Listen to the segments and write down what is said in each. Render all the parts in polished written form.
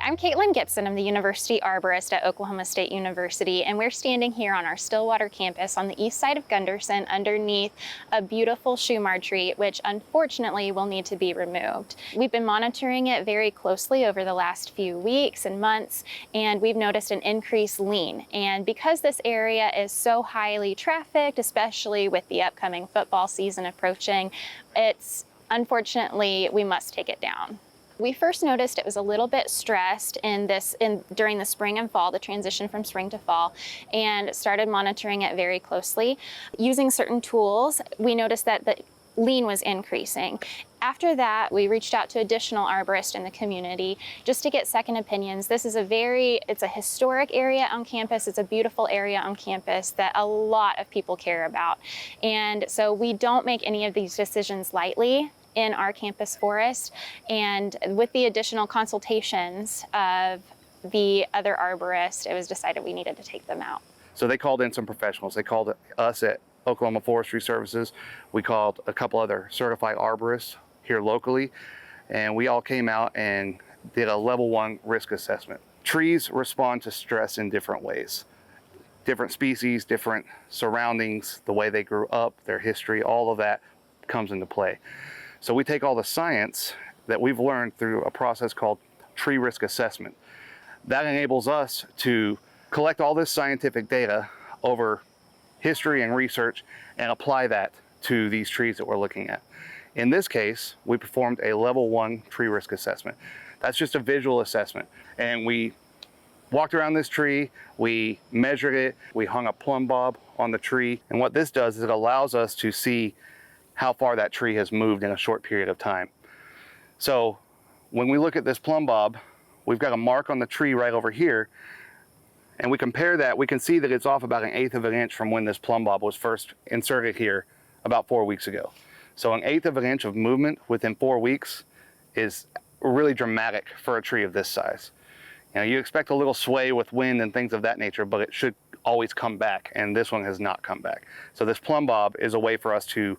I'm Caitlin Gipson. I'm the University Arborist at Oklahoma State University, and we're standing here on our Stillwater campus on the east side of Gunderson underneath a beautiful Shumard tree, which unfortunately will need to be removed. We've been monitoring it very closely over the last few weeks and months, and we've noticed an increased lean. And because this area is so highly trafficked, especially with the upcoming football season approaching, unfortunately, we must take it down. We first noticed it was a little bit stressed during the spring and fall, the transition from spring to fall, and started monitoring it very closely. Using certain tools, we noticed that the lean was increasing. After that, we reached out to additional arborists in the community just to get second opinions. This is it's a historic area on campus. It's a beautiful area on campus that a lot of people care about. And so we don't make any of these decisions lightly in our campus forest, and with the additional consultations of the other arborists, it was decided we needed to take them out. So they called in some professionals. They called us at Oklahoma Forestry Services. We called a couple other certified arborists here locally, and we all came out and did a level 1 risk assessment. Trees respond to stress in different ways. Different species, different surroundings, the way they grew up, their history, all of that comes into play. So we take all the science that we've learned through a process called tree risk assessment. That enables us to collect all this scientific data over history and research and apply that to these trees that we're looking at. In this case, we performed a level 1 tree risk assessment. That's just a visual assessment. And we walked around this tree, we measured it, we hung a plumb bob on the tree. And what this does is it allows us to see how far that tree has moved in a short period of time. So when we look at this plumb bob, we've got a mark on the tree right over here, and we compare that, we can see that it's off about 1/8 of an inch from when this plumb bob was first inserted here about 4 weeks ago. So 1/8 of an inch of movement within 4 weeks is really dramatic for a tree of this size. You know, you expect a little sway with wind and things of that nature, but it should always come back, and this one has not come back. So this plumb bob is a way for us to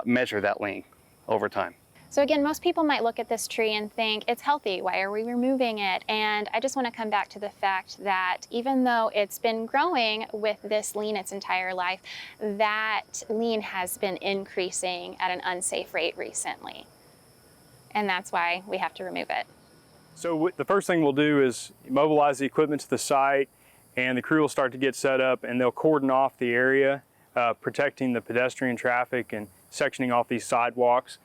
measure that lean over time. So again, most people might look at this tree and think it's healthy, why are we removing it? And I just want to come back to the fact that even though it's been growing with this lean its entire life, that lean has been increasing at an unsafe rate recently. And that's why we have to remove it. So the first thing we'll do is mobilize the equipment to the site, and the crew will start to get set up, and they'll cordon off the area, protecting the pedestrian traffic and sectioning off these sidewalks.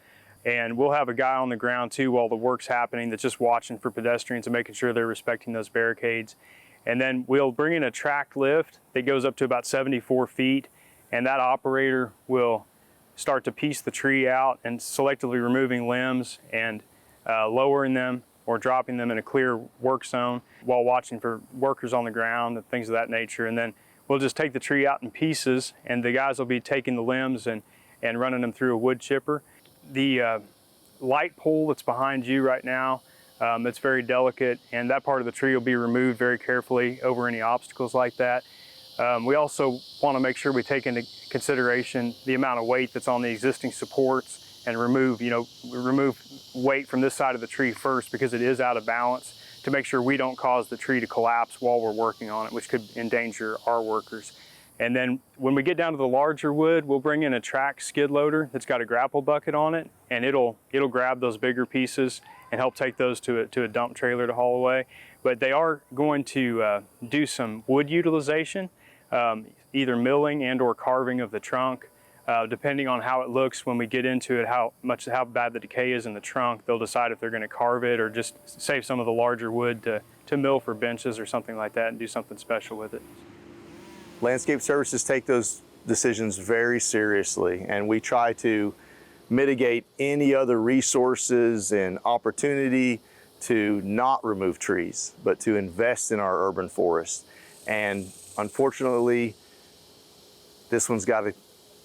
And we'll have a guy on the ground too while the work's happening that's just watching for pedestrians and making sure they're respecting those barricades. And then we'll bring in a tracked lift that goes up to about 74 feet, and that operator will start to piece the tree out and selectively removing limbs and lowering them or dropping them in a clear work zone while watching for workers on the ground and things of that nature. And then we'll just take the tree out in pieces, and the guys will be taking the limbs and running them through a wood chipper. The light pole that's behind you right now, it's very delicate, and that part of the tree will be removed very carefully over any obstacles like that. We also want to make sure we take into consideration the amount of weight that's on the existing supports and remove weight from this side of the tree first, because it is out of balance, to make sure we don't cause the tree to collapse while we're working on it, which could endanger our workers. And then when we get down to the larger wood, we'll bring in a track skid loader that's got a grapple bucket on it, and it'll grab those bigger pieces and help take those to a dump trailer to haul away. But they are going to do some wood utilization, either milling and or carving of the trunk. Depending on how it looks when we get into it, how bad the decay is in the trunk, they'll decide if they're going to carve it or just save some of the larger wood to mill for benches or something like that and do something special with it. Landscape Services take those decisions very seriously, and we try to mitigate any other resources and opportunity to not remove trees, but to invest in our urban forests. And unfortunately, this one's got to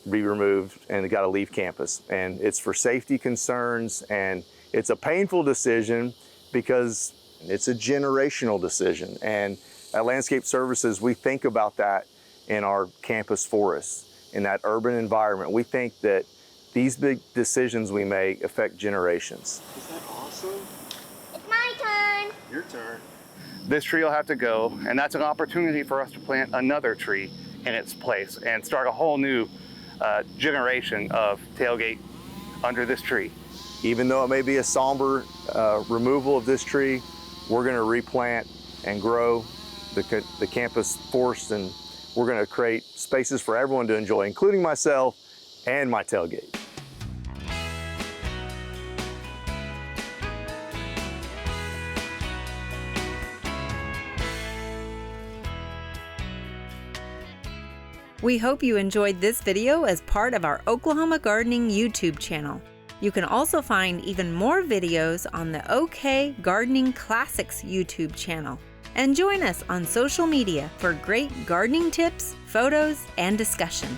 be removed and it got to leave campus. And it's for safety concerns, and it's a painful decision because it's a generational decision. And at Landscape Services, we think about that in our campus forests, in that urban environment. We think that these big decisions we make affect generations. Is that awesome? It's my turn. Your turn. This tree will have to go, and that's an opportunity for us to plant another tree in its place and start a whole new generation of tailgate under this tree. Even though it may be a somber removal of this tree, we're going to replant and grow the campus forest, and we're going to create spaces for everyone to enjoy, including myself and my tailgate. We hope you enjoyed this video as part of our Oklahoma Gardening YouTube channel. You can also find even more videos on the OK Gardening Classics YouTube channel. And join us on social media for great gardening tips, photos, and discussion.